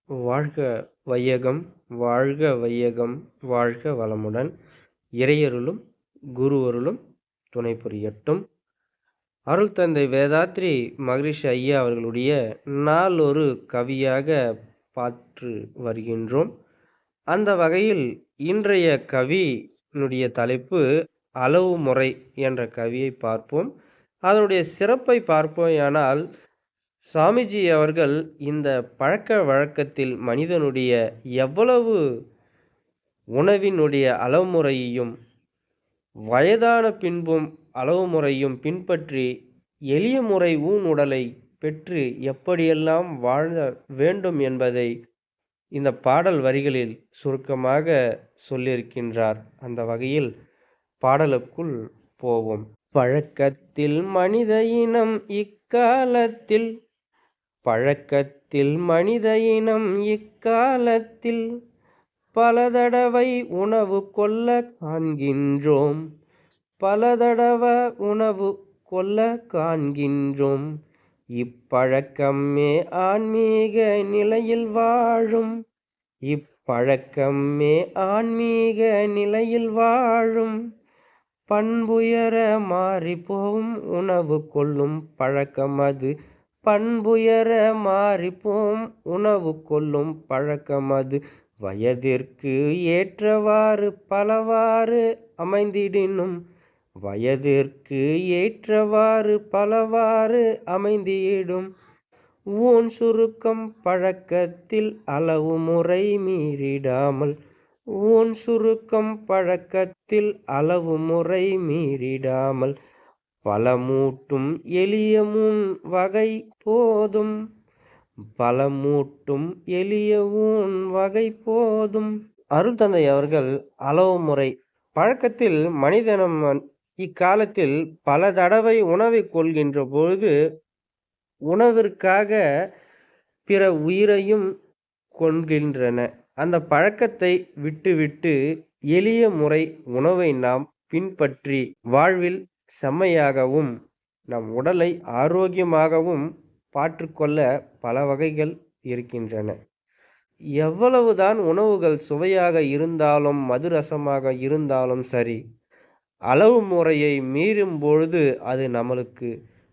வாழ்க வையகம், வாழ்க வையகம், வாழ்க வளமுடன். இறையருளும் குருவருளும் துணை புரியட்டும். அருள் தந்தை வேதாத்ரி மகரிஷி ஐயா அவர்களுடைய நாளொரு கவியாக பார்த்து வருகின்றோம். அந்த வகையில் இன்றைய கவியினுடைய தலைப்பு அளவு முறை என்ற கவியை பார்ப்போம். அதனுடைய சிறப்பை பார்ப்போமானால், சாமிஜி அவர்கள் இந்த பழக்க வழக்கத்தில் மனிதனுடைய எவ்வளவு உணவினுடைய அளவுமுறையையும் வயதான பின்பும் அளவுமுறையும் பின்பற்றி எளிய முறை ஊனுடலை பெற்று எப்படியெல்லாம் வாழ வேண்டும் என்பதை இந்த பாடல் வரிகளில் சுருக்கமாக சொல்லியிருக்கின்றார். அந்த வகையில் பாடலுக்குள் போவோம். பழக்கத்தில் மனித இனம் இக்காலத்தில் பழக்கத்தில் மனித இனம் இக்காலத்தில் பல தடவை உணவு கொள்ள காண்கின்றோம். பல தடவை உணவு கொள்ள காண்கின்றோம். இப்பழக்கமே ஆன்மீக நிலையில் வாழும். இப்பழக்கமே ஆன்மீக நிலையில் வாழும். பண்புயர மாறிப்போம் உணவு கொள்ளும் பழக்கம் அது. பண்புயர மாறிப்போம் உணவு கொள்ளும் பழக்கம் அது. வயதிற்கு ஏற்றவாறு பலவாறு அமைந்திடினும். வயதிற்கு ஏற்றவாறு பலவாறு அமைந்திடும். ஊன் சுருக்கம் பழக்கத்தில் அளவு முறை மீறிடாமல். ஊன் சுருக்கம் பழக்கத்தில் அளவு முறை மீறிடாமல். பலமூட்டும் எளிய முன் வகை போதும். பலமூட்டும் எளிய ஊன் வகை போதும். அருள் தந்தை அவர்கள் அளவு முறை பழக்கத்தில் மனிதனம் இக்காலத்தில் பல தடவை உணவை கொள்கின்ற பொழுது உணவிற்காக பிற உயிரையும் கொள்கின்றன. அந்த பழக்கத்தை விட்டுவிட்டு எளிய முறை உணவை நாம் பின்பற்றி வாழ்வில் செம்மையாகவும் நம் உடலை ஆரோக்கியமாகவும் பார்த்துக்கொள்ள பல வகைகள் இருக்கின்றன. எவ்வளவுதான் உணவுகள் சுவையாக இருந்தாலும் மதுரசமாக இருந்தாலும் சரி, அளவு முறையை மீறும் பொழுது அது நம்மளுக்கு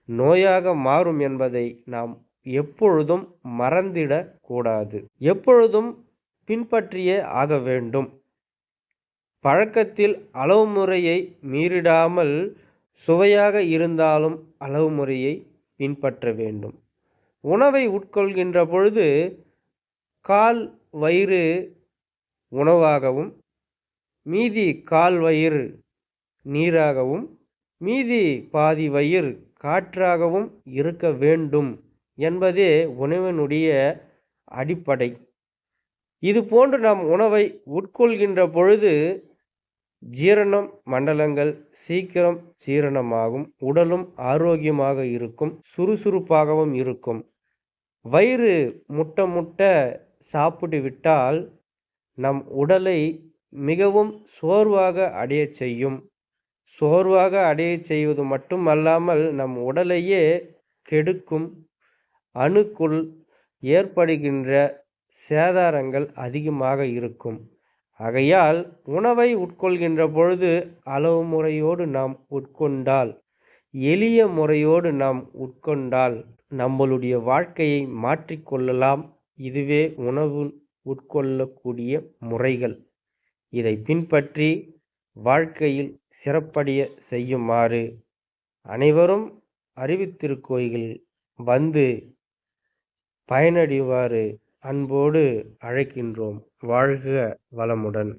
நோயாக மாறும் என்பதை நாம் எப்பொழுதும் மறந்திடக்கூடாது. எப்பொழுதும் பின்பற்றியே ஆக வேண்டும். பழக்கத்தில் அளவு முறையை மீறிடாமல் சுவையாக இருந்தாலும் அளவு முறையை பின்பற்ற வேண்டும். உணவை உட்கொள்கின்ற பொழுது கால் வயிறு உணவாகவும் மீதி கால் வயிறு நீராகவும் மீதி பாதி வயிறு காற்றாகவும் இருக்க வேண்டும் என்பதே உணவினுடைய அடிப்படை. இது போன்று நாம் உணவை உட்கொள்கின்ற பொழுது ஜீரணம் மண்டலங்கள் சீக்கிரம் ஜீரணமாகும். உடலும் ஆரோக்கியமாக இருக்கும். சுறுசுறுப்பாகவும் இருக்கும். வயிறு முட்ட சாப்பிட்டு விட்டால் நம் உடலை மிகவும் சோர்வாக அடைய செய்யும். சோர்வாக அடைய செய்வது மட்டுமல்லாமல் நம் உடலையே கெடுக்கும். அணுக்குள் ஏற்படுகின்ற சேதாரங்கள் அதிகமாக இருக்கும். ஆகையால் உணவை உட்கொள்கின்ற பொழுது அளவு முறையோடு நாம் உட்கொண்டால், எளிய முறையோடு நாம் உட்கொண்டால் நம்மளுடைய வாழ்க்கையை மாற்றிக்கொள்ளலாம். இதுவே உணவு உட்கொள்ளக்கூடிய முறைகள். இதை பின்பற்றி வாழ்க்கையில் சிறப்படைய செய்யுமாறு அனைவரும் அறிவுத்திருக்கோயில் வந்து பயனடைவாறு அன்போடு அழைக்கின்றோம். வாழ்க வளமுடன்.